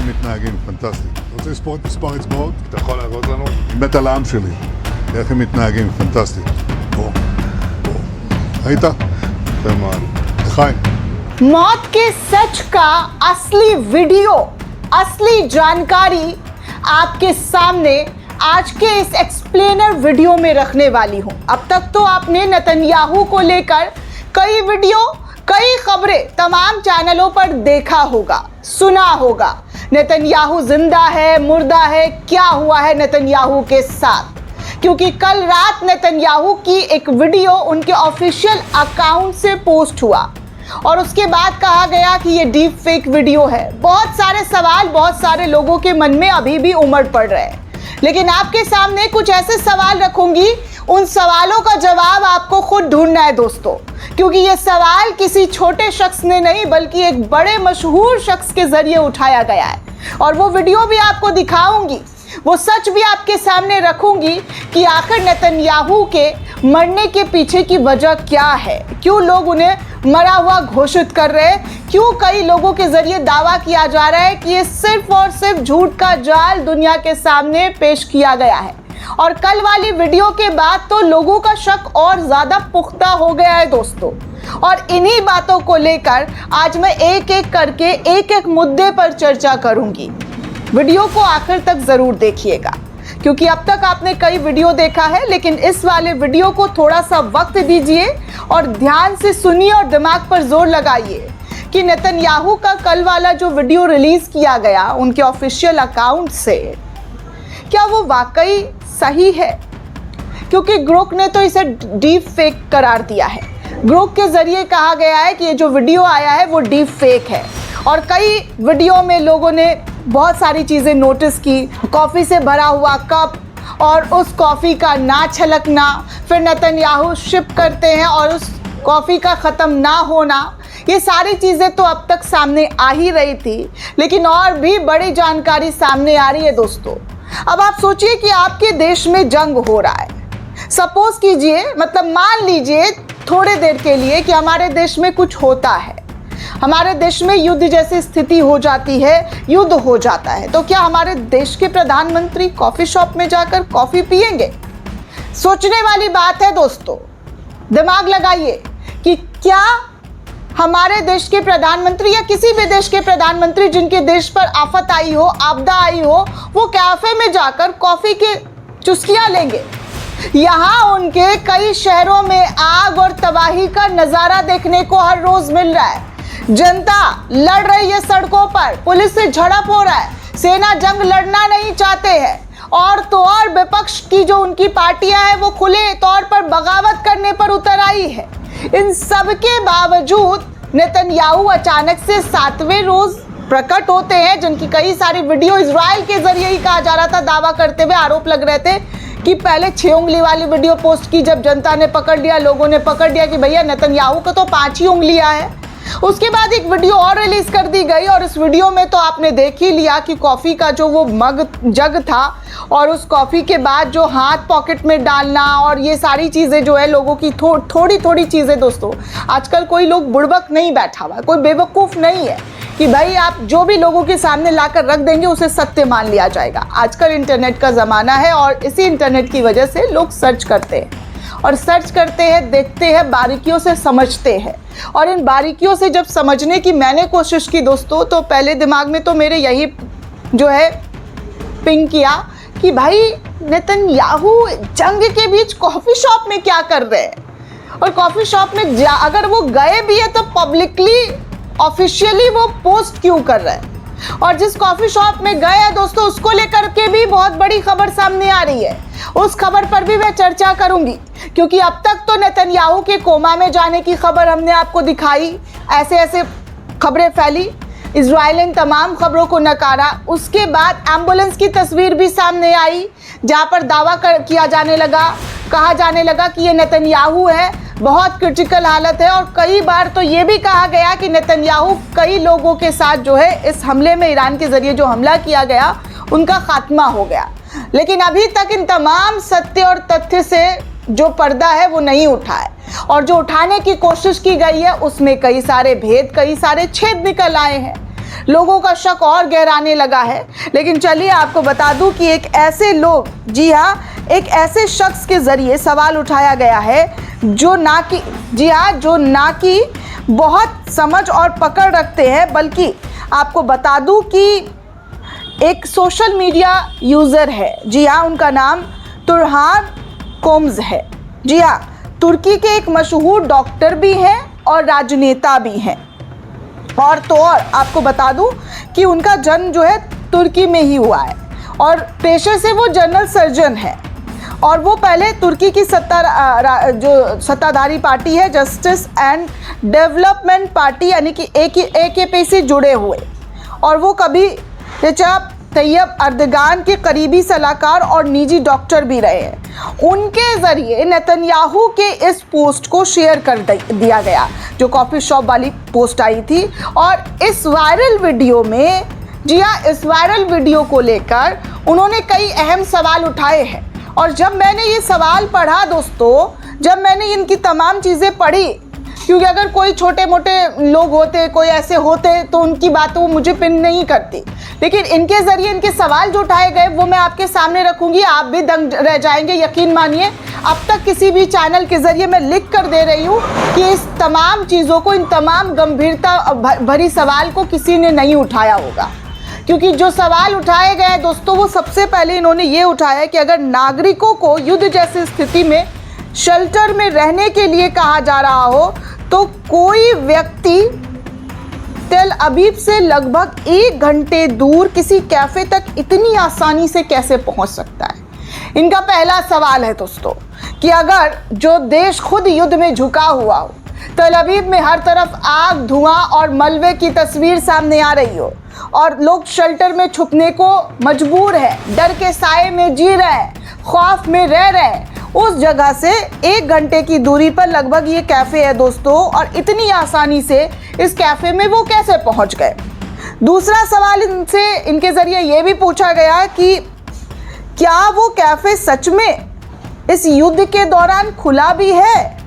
מתנהגים, פנטסטי. אתה רוצה לספור את מספר אצבעות? אתה יכול להראות לנו? אני מת על העם שלי. איך הם מתנהגים, פנטסטי. פה. ראית? יפה מאוד. לחיים. मौत के सच का असली वीडियो, असली जानकारी आपके सामने आज के इस एक्सप्लेनर वीडियो में रखने वाली हूं। अब तक तो आपने नेतन्याहू को लेकर कई वीडियो, कई खबरें तमाम चैनलों पर देखा होगा, सुना होगा। नेतन्याहू जिंदा है, मुर्दा है, क्या हुआ है नेतन्याहू के साथ? क्योंकि कल रात नेतन्याहू की एक वीडियो उनके ऑफिशियल अकाउंट से पोस्ट हुआ और उसके बाद कहा गया कि ये डीप फेक वीडियो है। बहुत सारे सवाल बहुत सारे लोगों के मन में अभी भी उमड़ पड़ रहे हैं, लेकिन आपके सामने कुछ ऐसे सवाल रखूंगी, उन सवालों का जवाब आपको खुद ढूंढना है दोस्तों, क्योंकि ये सवाल किसी छोटे शख्स ने नहीं बल्कि एक बड़े मशहूर शख्स के जरिए उठाया गया है। और वो वीडियो भी आपको दिखाऊंगी, वो सच भी आपके सामने रखूंगी कि आखिर नेतन्याहू के मरने के पीछे की वजह क्या है, क्यों लोग उन्हें मरा हुआ घोषित कर रहे हैं, क्यों कई लोगों के जरिए दावा किया जा रहा है कि ये सिर्फ और सिर्फ झूठ का जाल दुनिया के सामने पेश किया गया है। और कल वाली वीडियो के बाद तो लोगों का शक और ज्यादा पुख्ता हो गया है दोस्तों। और इन्हीं बातों को लेकर आज मैं एक एक करके एक एक मुद्दे पर चर्चा करूंगी। वीडियो को आखिर तक जरूर देखिएगा, क्योंकि अब तक आपने कई वीडियो देखा है, लेकिन इस वाले वीडियो को थोड़ा सा वक्त दीजिए और ध्यान से सुनिए और दिमाग पर जोर लगाइए कि नेतन्याहू का कल वाला जो वीडियो रिलीज किया गया उनके ऑफिशियल अकाउंट से, क्या वो वाकई सही है? क्योंकि ग्रोक ने तो इसे डीप फेक करार दिया है। ग्रोक के जरिए कहा गया है कि ये जो वीडियो आया है वो डीप फेक है। और कई वीडियो में लोगों ने बहुत सारी चीज़ें नोटिस की, कॉफ़ी से भरा हुआ कप और उस कॉफ़ी का ना छलकना, फिर नेतन्याहू शिप करते हैं और उस कॉफ़ी का ख़त्म ना होना, ये सारी चीज़ें तो अब तक सामने आ ही रही थी, लेकिन और भी बड़ी जानकारी सामने आ रही है दोस्तों। अब आप सोचिए कि आपके देश में जंग हो रहा है। सपोज कीजिए, मतलब मान लीजिए थोड़े देर के लिए कि हमारे देश में कुछ होता है, हमारे देश में युद्ध जैसी स्थिति हो जाती है, युद्ध हो जाता है, तो क्या हमारे देश के प्रधानमंत्री कॉफ़ी शॉप में जाकर कॉफ़ी पिएंगे? सोचने वाली बात है दोस्तों। दिमाग लगाइए कि क्या हमारे देश के प्रधानमंत्री या किसी भी देश के प्रधानमंत्री जिनके देश पर आफत आई हो, आपदा आई हो, वो कैफे में जाकर कॉफ़ी के चुस्कियाँ लेंगे? यहाँ उनके कई शहरों में आग और तबाही का नज़ारा देखने को हर रोज़ मिल रहा है। जनता लड़ रही है सड़कों पर, पुलिस से झड़प हो रहा है, सेना जंग लड़ना नहीं चाहते हैं, और तो और विपक्ष की जो उनकी पार्टियां हैं वो खुले तौर पर बगावत करने पर उतर आई है। इन सब के बावजूद नेतन्याहू अचानक से 7वें रोज प्रकट होते हैं, जिनकी कई सारी वीडियो इजराइल के जरिए ही कहा जा रहा था, दावा करते हुए आरोप लग रहे थे कि पहले 6 उंगली वाली वीडियो पोस्ट की, जब जनता ने पकड़ लिया, लोगों ने पकड़ लिया कि भैया नेतन्याहू को तो 5 ही उंगलियां हैं। उसके बाद एक वीडियो और रिलीज कर दी गई और इस वीडियो में तो आपने देख ही लिया कि कॉफ़ी का जो वो जग था और उस कॉफ़ी के बाद जो हाथ पॉकेट में डालना और ये सारी चीज़ें जो है लोगों की थोड़ी चीज़ें दोस्तों, आजकल कोई लोग बुड़बक नहीं बैठा हुआ, कोई बेवकूफ़ नहीं है कि भाई आप जो भी लोगों के सामने लाकर रख देंगे उसे सत्य मान लिया जाएगा। आजकल इंटरनेट का ज़माना है और इसी इंटरनेट की वजह से लोग सर्च करते हैं और सर्च करते हैं, देखते हैं, बारीकियों से समझते हैं। और इन बारीकियों से जब समझने की मैंने कोशिश की दोस्तों, तो पहले दिमाग में तो मेरे यही जो है पिंग किया कि भाई नेतन्याहू जंग के बीच कॉफ़ी शॉप में क्या कर रहे हैं, और कॉफ़ी शॉप में अगर वो गए भी है तो पब्लिकली ऑफिशियली वो पोस्ट क्यों कर रहे हैं, और जिस कॉफ़ी शॉप में गए हैं दोस्तों उसको लेकर के भी बहुत बड़ी खबर सामने आ रही है। उस खबर पर भी मैं चर्चा करूंगी, क्योंकि अब तक तो नेतन्याहू के कोमा में जाने की खबर हमने आपको दिखाई, ऐसे खबरें फैली, इजराइल इन तमाम खबरों को नकारा। उसके बाद एम्बुलेंस की तस्वीर भी सामने आई, जहां पर दावा किया जाने लगा, कहा जाने लगा कि ये नेतन्याहू है, बहुत क्रिटिकल हालत है। और कई बार तो ये भी कहा गया कि नेतन्याहू कई लोगों के साथ जो है इस हमले में, ईरान के जरिए जो हमला किया गया, उनका खात्मा हो गया। लेकिन अभी तक इन तमाम सत्य और तथ्य से जो पर्दा है वो नहीं उठा है, और जो उठाने की कोशिश की गई है उसमें कई सारे भेद, कई सारे छेद निकल आए हैं। लोगों का शक और गहराने लगा है। लेकिन चलिए आपको बता दूं कि एक ऐसे लोग, जी हाँ, एक ऐसे शख्स के ज़रिए सवाल उठाया गया है जो ना कि, जी हाँ, जो ना कि बहुत समझ और पकड़ रखते हैं, बल्कि आपको बता दूं कि एक सोशल मीडिया यूज़र है। जी हाँ, उनका नाम तुरहान कोम्स है। जी हाँ, तुर्की के एक मशहूर डॉक्टर भी हैं और राजनेता भी हैं। और तो और आपको बता दूं कि उनका जन्म जो है तुर्की में ही हुआ है और पेशे से वो जनरल सर्जन है। और वो पहले तुर्की की जो सत्ताधारी पार्टी है, जस्टिस एंड डेवलपमेंट पार्टी, यानी कि AKP से जुड़े हुए, और वो कभी रेजब तैयब अर्दगान के करीबी सलाहकार और निजी डॉक्टर भी रहे हैं। उनके ज़रिए नेतन्याहू के इस पोस्ट को शेयर कर दिया गया, जो कॉफ़ी शॉप वाली पोस्ट आई थी। और इस वायरल वीडियो में, जी हाँ, इस वायरल वीडियो को लेकर उन्होंने कई अहम सवाल उठाए हैं। और जब मैंने ये सवाल पढ़ा दोस्तों, जब मैंने इनकी तमाम चीज़ें पढ़ी, क्योंकि अगर कोई छोटे मोटे लोग होते, कोई ऐसे होते, तो उनकी बातों मुझे पिन नहीं करती, लेकिन इनके ज़रिए इनके सवाल जो उठाए गए वो मैं आपके सामने रखूँगी। आप भी दंग रह जाएंगे, यकीन मानिए। अब तक किसी भी चैनल के ज़रिए मैं लिख कर दे रही हूँ कि इस तमाम चीज़ों को, इन तमाम गंभीरता भरी सवाल को किसी ने नहीं उठाया होगा। क्योंकि जो सवाल उठाए गए हैं दोस्तों, वो सबसे पहले इन्होंने ये उठाया कि अगर नागरिकों को युद्ध जैसी स्थिति में शेल्टर में रहने के लिए कहा जा रहा हो, तो कोई व्यक्ति तेल अबीब से लगभग 1 घंटे दूर किसी कैफ़े तक इतनी आसानी से कैसे पहुंच सकता है। इनका पहला सवाल है दोस्तों कि अगर जो देश खुद युद्ध में झुका हुआ हो, तेल अबीब में हर तरफ आग, धुआं और मलबे की तस्वीर सामने आ रही हो और लोग शेल्टर में छुपने को मजबूर है, डर के साए में जी रहे हैं, खौफ में रह रहे हैं, उस जगह से 1 घंटे की दूरी पर लगभग ये कैफ़े है दोस्तों, और इतनी आसानी से इस कैफ़े में वो कैसे पहुंच गए। दूसरा सवाल इनके ज़रिए ये भी पूछा गया कि क्या वो कैफ़े सच में इस युद्ध के दौरान खुला भी है,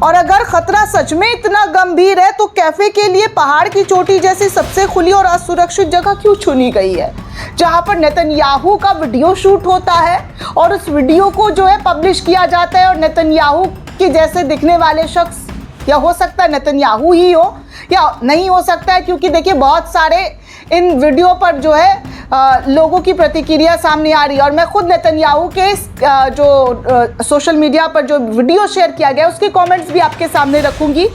और अगर खतरा सच में इतना गंभीर है तो कैफ़े के लिए पहाड़ की चोटी जैसी सबसे खुली और असुरक्षित जगह क्यों चुनी गई है, जहां पर नेतन्याहू का वीडियो शूट होता है और उस वीडियो को जो है पब्लिश किया जाता है, और नेतन्याहू के जैसे दिखने वाले शख्स, या हो सकता है नेतन्याहू ही हो या नहीं हो सकता है, क्योंकि देखिए बहुत सारे इन वीडियो पर जो है लोगों की प्रतिक्रिया सामने आ रही है। और मैं खुद नेतन्याहू के जो सोशल मीडिया पर जो वीडियो शेयर किया गया उसके कमेंट्स भी आपके सामने रखूंगी,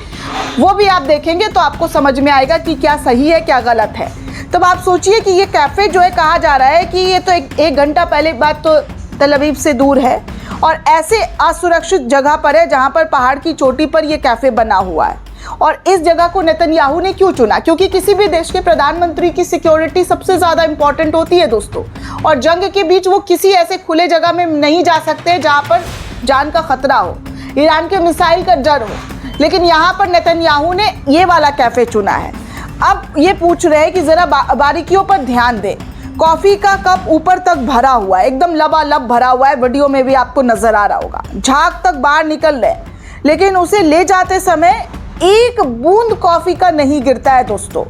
वो भी आप देखेंगे तो आपको समझ में आएगा कि क्या सही है क्या गलत है। तब आप सोचिए कि ये कैफ़े जो है, कहा जा रहा है कि ये तो एक घंटा पहले बात तो तेल अबीब से दूर है और ऐसे असुरक्षित जगह पर है जहाँ पर पहाड़ की चोटी पर ये कैफ़े बना हुआ है। और इस जगह को नेतन्याहू ने क्यों चुना? क्योंकि किसी भी देश के प्रधानमंत्री की सिक्योरिटी सबसे ज़्यादा इंपॉर्टेंट होती है दोस्तों, और जंग के बीच वो किसी ऐसे खुले जगह में नहीं जा सकते जहाँ पर जान का खतरा हो, ईरान के मिसाइल का डर हो। लेकिन यहाँ पर नेतन्याहू ने ये वाला कैफ़े चुना है। अब ये पूछ रहे हैं कि ज़रा बारीकियों पर ध्यान दें। कॉफ़ी का कप ऊपर तक भरा हुआ है, एकदम लबालब भरा हुआ है, वीडियो में भी आपको नज़र आ रहा होगा। झाग तक बाहर निकल रहे, लेकिन उसे ले जाते समय एक बूंद कॉफ़ी का नहीं गिरता है दोस्तों।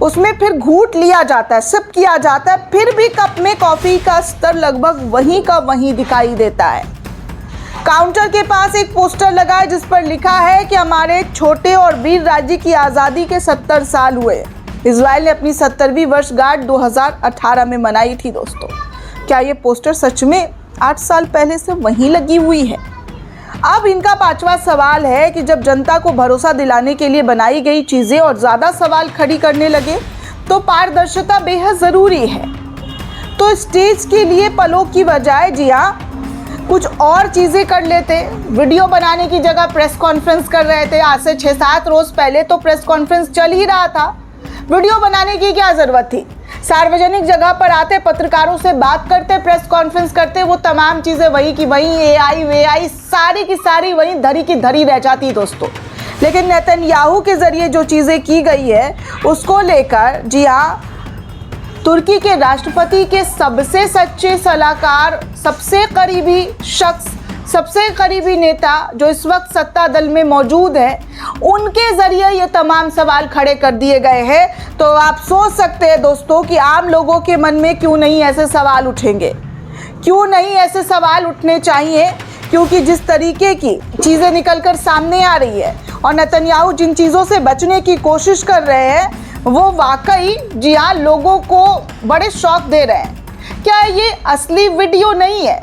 उसमें फिर घूंट लिया जाता है, सिप किया जाता है, फिर भी कप में कॉफ़ी का स्तर लगभग वहीं का वहीं दिखाई देता है। काउंटर के पास एक पोस्टर लगा है जिस पर लिखा है कि हमारे छोटे और वीर राज्य की आज़ादी के 70 साल हुए। इजराइल ने अपनी 70वीं वर्षगांठ 2018 में मनाई थी दोस्तों। क्या ये पोस्टर सच में 8 साल पहले से वहीं लगी हुई है? अब इनका 5वां सवाल है कि जब जनता को भरोसा दिलाने के लिए बनाई गई चीज़ें और ज़्यादा सवाल खड़ी करने लगे तो पारदर्शिता बेहद ज़रूरी है। तो स्टेज के लिए पलों की बजाय, जी हाँ, कुछ और चीज़ें कर लेते। वीडियो बनाने की जगह प्रेस कॉन्फ्रेंस कर रहे थे। आज से 6-7 रोज़ पहले तो प्रेस कॉन्फ्रेंस चल ही रहा था। वीडियो बनाने की क्या ज़रूरत थी? सार्वजनिक जगह पर आते, पत्रकारों से बात करते, प्रेस कॉन्फ्रेंस करते, वो तमाम चीज़ें वही की वही, AI सारी की सारी वही धरी की धरी रह जाती दोस्तों। लेकिन नेतन्याहू के ज़रिए जो चीज़ें की गई है उसको लेकर, जी हाँ, तुर्की के राष्ट्रपति के सबसे सच्चे सलाहकार, सबसे करीबी शख्स, सबसे करीबी नेता जो इस वक्त सत्ता दल में मौजूद है, उनके ज़रिए ये तमाम सवाल खड़े कर दिए गए हैं। तो आप सोच सकते हैं दोस्तों कि आम लोगों के मन में क्यों नहीं ऐसे सवाल उठेंगे, क्यों नहीं ऐसे सवाल उठने चाहिए, क्योंकि जिस तरीके की चीज़ें निकलकर सामने आ रही है और नेतन्याहू जिन चीज़ों से बचने की कोशिश कर रहे हैं वो वाकई जी हाँ लोगों को बड़े शौक दे रहे हैं। क्या ये असली वीडियो नहीं है?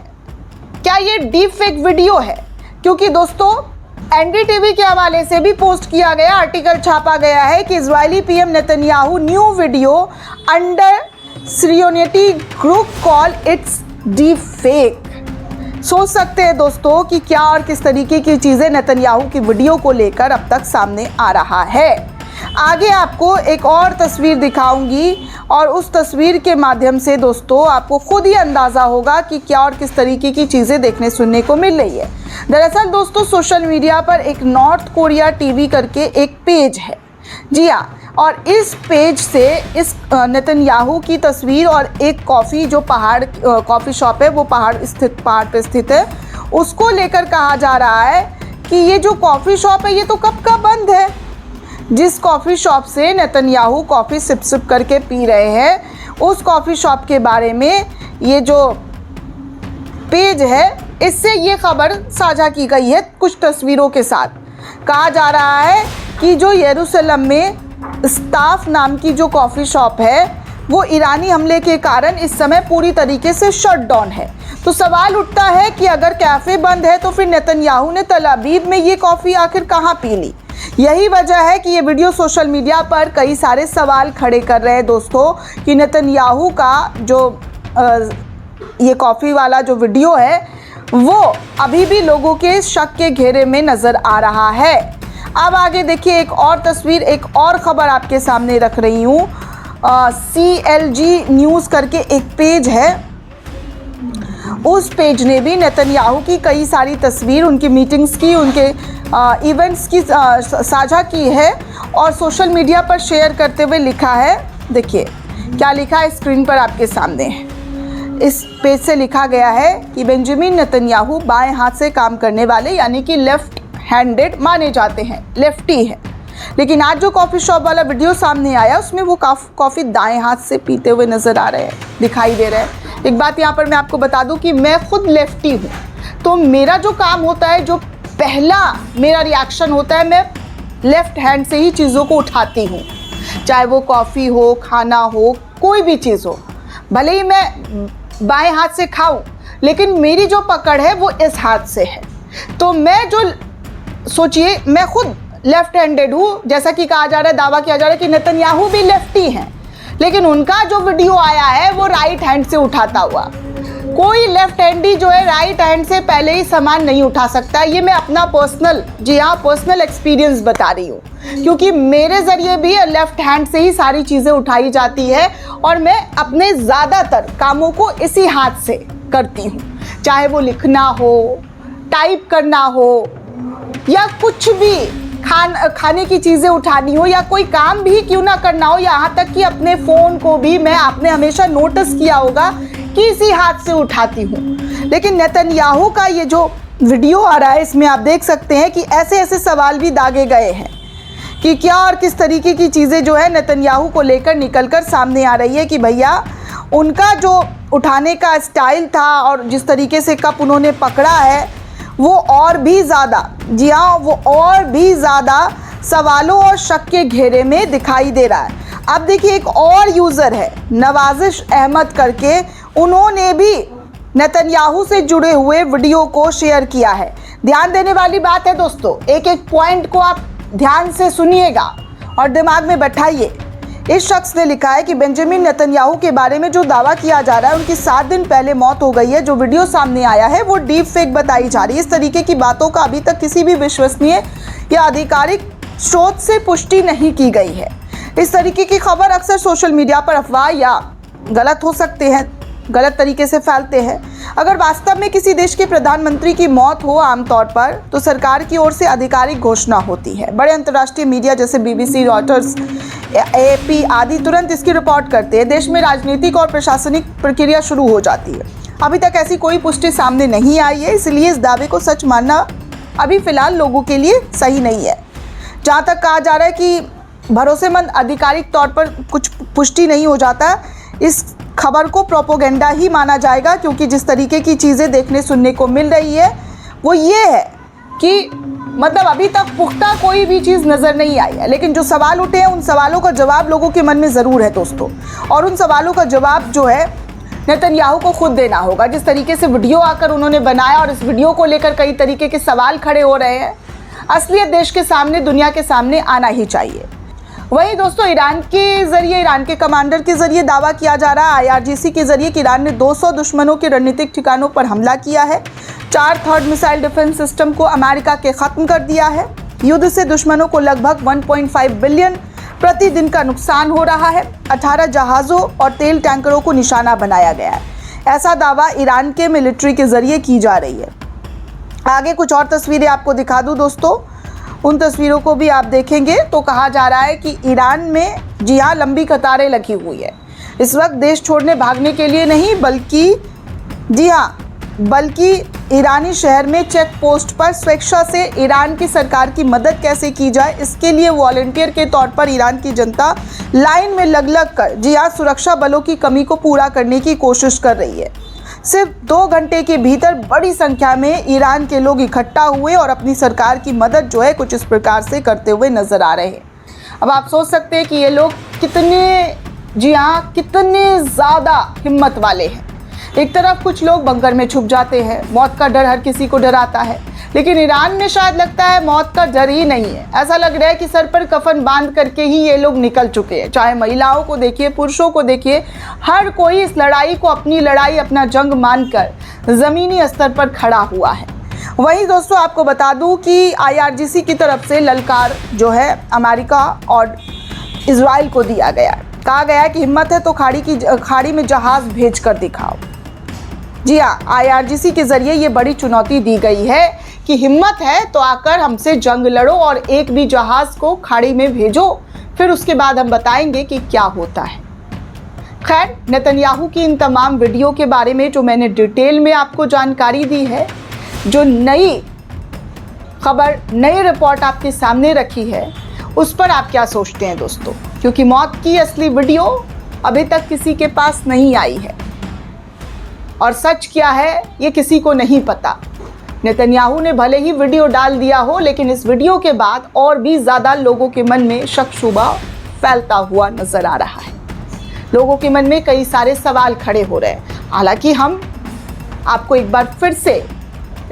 क्या ये डीप फेक वीडियो है? क्योंकि दोस्तों एनडीटीवी के हवाले से भी पोस्ट किया गया, आर्टिकल छापा गया है कि Israeli PM Netanyahu new video under सियोनिटी group call it's deepfake. सोच सकते हैं दोस्तों कि क्या और किस तरीके की चीज़ें नेतन्याहू की वीडियो को लेकर अब तक सामने आ रहा है। आगे आपको एक और तस्वीर दिखाऊंगी और उस तस्वीर के माध्यम से दोस्तों आपको खुद ही अंदाज़ा होगा कि क्या और किस तरीके की चीज़ें देखने सुनने को मिल रही है। दरअसल दोस्तों सोशल मीडिया पर एक नॉर्थ कोरिया टीवी करके एक पेज है, जी हाँ, और इस पेज से इस नेतन्याहू की तस्वीर और एक कॉफ़ी जो कॉफ़ी शॉप है वो पहाड़ पे स्थित है, उसको लेकर कहा जा रहा है कि ये जो कॉफ़ी शॉप है ये तो कब का बंद है। जिस कॉफ़ी शॉप से नेतन्याहू कॉफ़ी सिप करके पी रहे हैं उस कॉफ़ी शॉप के बारे में ये जो पेज है इससे ये खबर साझा की गई है कुछ तस्वीरों के साथ। कहा जा रहा है कि जो यरूशलेम में स्टाफ नाम की जो कॉफ़ी शॉप है वो ईरानी हमले के कारण इस समय पूरी तरीके से शट डाउन है। तो सवाल उठता है कि अगर कैफ़े बंद है तो फिर नेतन्याहू ने तल अवीव में ये कॉफ़ी आखिर कहाँ पी ली। यही वजह है कि ये वीडियो सोशल मीडिया पर कई सारे सवाल खड़े कर रहे हैं दोस्तों कि नेतन्याहू का जो ये कॉफ़ी वाला जो वीडियो है वो अभी भी लोगों के शक के घेरे में नज़र आ रहा है। अब आगे देखिए एक और तस्वीर, एक और ख़बर आपके सामने रख रही हूँ। CLG न्यूज़ करके एक पेज है, उस पेज ने भी नेतन्याहू की कई सारी तस्वीर, उनकी मीटिंग्स की, उनके इवेंट्स की साझा की है और सोशल मीडिया पर शेयर करते हुए लिखा है। देखिए क्या लिखा है स्क्रीन पर आपके सामने। इस पेज से लिखा गया है कि बेंजामिन नेतन्याहू बाएं हाथ से काम करने वाले यानी कि लेफ्ट हैंडेड माने जाते हैं, लेफ्टी है। लेकिन आज जो कॉफ़ी शॉप वाला वीडियो सामने आया उसमें वो कॉफ़ी दाएं हाथ से पीते हुए नज़र आ रहे हैं, दिखाई दे रहे हैं। एक बात यहाँ पर मैं आपको बता दूँ कि मैं खुद लेफ्टी हूँ, तो मेरा जो काम होता है, जो पहला मेरा रिएक्शन होता है, मैं लेफ़्ट हैंड से ही चीज़ों को उठाती हूँ, चाहे वो कॉफ़ी हो, खाना हो, कोई भी चीज़ हो। भले ही मैं बाएं हाथ से खाऊं लेकिन मेरी जो पकड़ है वो इस हाथ से है। तो मैं जो सोचिए मैं खुद लेफ्ट हैंडेड हूँ, जैसा कि कहा जा रहा है, दावा किया जा रहा है कि नेतन्याहू भी लेफ्टी हैं, लेकिन उनका जो वीडियो आया है वो राइट हैंड से उठाता हुआ। कोई लेफ्ट हैंडी जो है राइट हैंड से पहले ही सामान नहीं उठा सकता। ये मैं अपना पर्सनल, जी हाँ, पर्सनल एक्सपीरियंस बता रही हूँ, क्योंकि मेरे ज़रिए भी लेफ्ट हैंड से ही सारी चीज़ें उठाई जाती है और मैं अपने ज़्यादातर कामों को इसी हाथ से करती हूँ, चाहे वो लिखना हो, टाइप करना हो या कुछ भी खाने की चीज़ें उठानी हो या कोई काम भी क्यों ना करना हो, यहाँ तक कि अपने फ़ोन को भी मैं आपने हमेशा नोटिस किया होगा कि इसी हाथ से उठाती हूँ। लेकिन नेतन्याहू का ये जो वीडियो आ रहा है इसमें आप देख सकते हैं कि ऐसे ऐसे सवाल भी दागे गए हैं कि क्या और किस तरीके की चीज़ें जो है नेतन्याहू को लेकर निकलकर सामने आ रही है कि भैया उनका जो उठाने का स्टाइल था और जिस तरीके से कप उन्होंने पकड़ा है वो और भी ज़्यादा, जी हाँ, वो और भी ज़्यादा सवालों और शक के घेरे में दिखाई दे रहा है। अब देखिए एक और यूज़र है नवाजिश अहमद करके, उन्होंने भी नेतन्याहू से जुड़े हुए वीडियो को शेयर किया है। ध्यान देने वाली बात है दोस्तों, एक एक पॉइंट को आप ध्यान से सुनिएगा और दिमाग में बैठाइए। इस शख्स ने लिखा है कि बेंजामिन नेतन्याहू के बारे में जो दावा किया जा रहा है उनकी 7 दिन पहले मौत हो गई है। जो वीडियो सामने आया है वो डीप फेक बताई जा रही है। इस तरीके की बातों का अभी तक किसी भी विश्वसनीय या आधिकारिक स्रोत से पुष्टि नहीं की गई है। इस तरीके की खबर अक्सर सोशल मीडिया पर अफवाह या गलत हो सकते हैं, गलत तरीके से फैलते हैं। अगर वास्तव में किसी देश के प्रधानमंत्री की मौत हो आमतौर पर तो सरकार की ओर से आधिकारिक घोषणा होती है। बड़े अंतर्राष्ट्रीय मीडिया जैसे BBC, रॉयटर्स, AP आदि तुरंत इसकी रिपोर्ट करते हैं। देश में राजनीतिक और प्रशासनिक प्रक्रिया शुरू हो जाती है। अभी तक ऐसी कोई पुष्टि सामने नहीं आई है, इसलिए इस दावे को सच मानना अभी फ़िलहाल लोगों के लिए सही नहीं है। जहाँ तक कहा जा रहा है कि भरोसेमंद आधिकारिक तौर पर कुछ पुष्टि नहीं हो जाता, इस खबर को प्रोपोगेंडा ही माना जाएगा, क्योंकि जिस तरीके की चीज़ें देखने सुनने को मिल रही है वो ये है कि मतलब अभी तक पुख्ता कोई भी चीज़ नज़र नहीं आई है। लेकिन जो सवाल उठे हैं उन सवालों का जवाब लोगों के मन में ज़रूर है दोस्तों, और उन सवालों का जवाब जो है नेतन्याहू को खुद देना होगा। जिस तरीके से वीडियो आकर उन्होंने बनाया और इस वीडियो को लेकर कई तरीके के सवाल खड़े हो रहे हैं, असलियत देश के सामने, दुनिया के सामने आना ही चाहिए। वहीं दोस्तों ईरान के कमांडर के जरिए दावा किया जा रहा है IRGC के जरिए कि ईरान ने 200 दुश्मनों के रणनीतिक ठिकानों पर हमला किया है। 4 थर्ड मिसाइल डिफेंस सिस्टम को अमेरिका के ख़त्म कर दिया है। युद्ध से दुश्मनों को लगभग 1.5 बिलियन प्रतिदिन का नुकसान हो रहा है। 18 जहाज़ों और तेल टैंकरों को निशाना बनाया गया है। ऐसा दावा ईरान के मिलिट्री के जरिए की जा रही है। आगे कुछ और तस्वीरें आपको दिखा दूं दोस्तों, उन तस्वीरों को भी आप देखेंगे तो कहा जा रहा है कि ईरान में जी हाँ लंबी कतारें लगी हुई है। इस वक्त देश छोड़ने भागने के लिए नहीं बल्कि ईरानी शहर में चेक पोस्ट पर स्वेच्छा से ईरान की सरकार की मदद कैसे की जाए, इसके लिए वॉलंटियर के तौर पर ईरान की जनता लाइन में लग कर सुरक्षा बलों की कमी को पूरा करने की कोशिश कर रही है। सिर्फ 2 घंटे के भीतर बड़ी संख्या में ईरान के लोग इकट्ठा हुए और अपनी सरकार की मदद जो है कुछ इस प्रकार से करते हुए नजर आ रहे हैं। अब आप सोच सकते हैं कि ये लोग कितने ज़्यादा हिम्मत वाले हैं। एक तरफ कुछ लोग बंकर में छुप जाते हैं, मौत का डर हर किसी को डराता है, लेकिन ईरान में शायद लगता है मौत का डर ही नहीं है। ऐसा लग रहा है कि सर पर कफन बांध करके ही ये लोग निकल चुके हैं। चाहे महिलाओं को देखिए, पुरुषों को देखिए, हर कोई इस लड़ाई को अपनी लड़ाई, अपना जंग मानकर ज़मीनी स्तर पर खड़ा हुआ है। वहीं दोस्तों आपको बता दूं कि IRGC की तरफ से ललकार जो है अमेरिका और इजराइल को दिया गया। कहा गया कि हिम्मत है तो खाड़ी में जहाज़ भेज कर दिखाओ। जी हाँ, IRGC के जरिए ये बड़ी चुनौती दी गई है कि हिम्मत है तो आकर हमसे जंग लड़ो और एक भी जहाज़ को खाड़ी में भेजो, फिर उसके बाद हम बताएंगे कि क्या होता है। खैर, नेतन्याहू की इन तमाम वीडियो के बारे में जो मैंने डिटेल में आपको जानकारी दी है, जो नई खबर, नई रिपोर्ट आपके सामने रखी है, उस पर आप क्या सोचते हैं दोस्तों? क्योंकि मौत की असली वीडियो अभी तक किसी के पास नहीं आई है और सच क्या है ये किसी को नहीं पता। नेतन्याहू ने भले ही वीडियो डाल दिया हो, लेकिन इस वीडियो के बाद और भी ज़्यादा लोगों के मन में शक शुबा फैलता हुआ नज़र आ रहा है। लोगों के मन में कई सारे सवाल खड़े हो रहे हैं। हालांकि हम आपको एक बार फिर से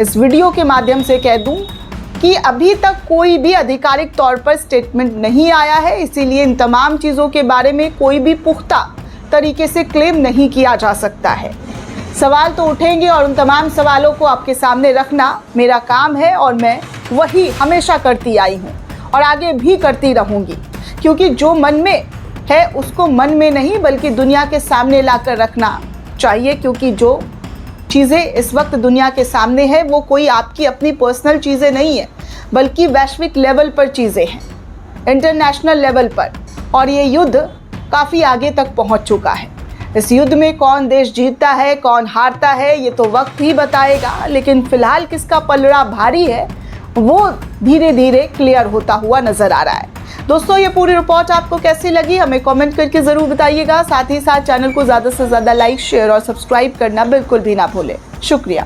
इस वीडियो के माध्यम से कह दूं कि अभी तक कोई भी आधिकारिक तौर पर स्टेटमेंट नहीं आया है, इसीलिए इन तमाम चीज़ों के बारे में कोई भी पुख्ता तरीके से क्लेम नहीं किया जा सकता है। सवाल तो उठेंगे और उन तमाम सवालों को आपके सामने रखना मेरा काम है और मैं वही हमेशा करती आई हूँ और आगे भी करती रहूँगी, क्योंकि जो मन में है उसको मन में नहीं बल्कि दुनिया के सामने लाकर रखना चाहिए। क्योंकि जो चीज़ें इस वक्त दुनिया के सामने है वो कोई आपकी अपनी पर्सनल चीज़ें नहीं है, बल्कि वैश्विक लेवल पर चीज़ें हैं, इंटरनेशनल लेवल पर। और ये युद्ध काफ़ी आगे तक पहुँच चुका है। इस युद्ध में कौन देश जीतता है, कौन हारता है, ये तो वक्त ही बताएगा। लेकिन फिलहाल किसका पलड़ा भारी है वो धीरे धीरे क्लियर होता हुआ नजर आ रहा है। दोस्तों, ये पूरी रिपोर्ट आपको कैसी लगी हमें कमेंट करके ज़रूर बताइएगा। साथ ही साथ चैनल को ज़्यादा से ज़्यादा लाइक, शेयर और सब्सक्राइब करना बिल्कुल भी ना भूलें। शुक्रिया।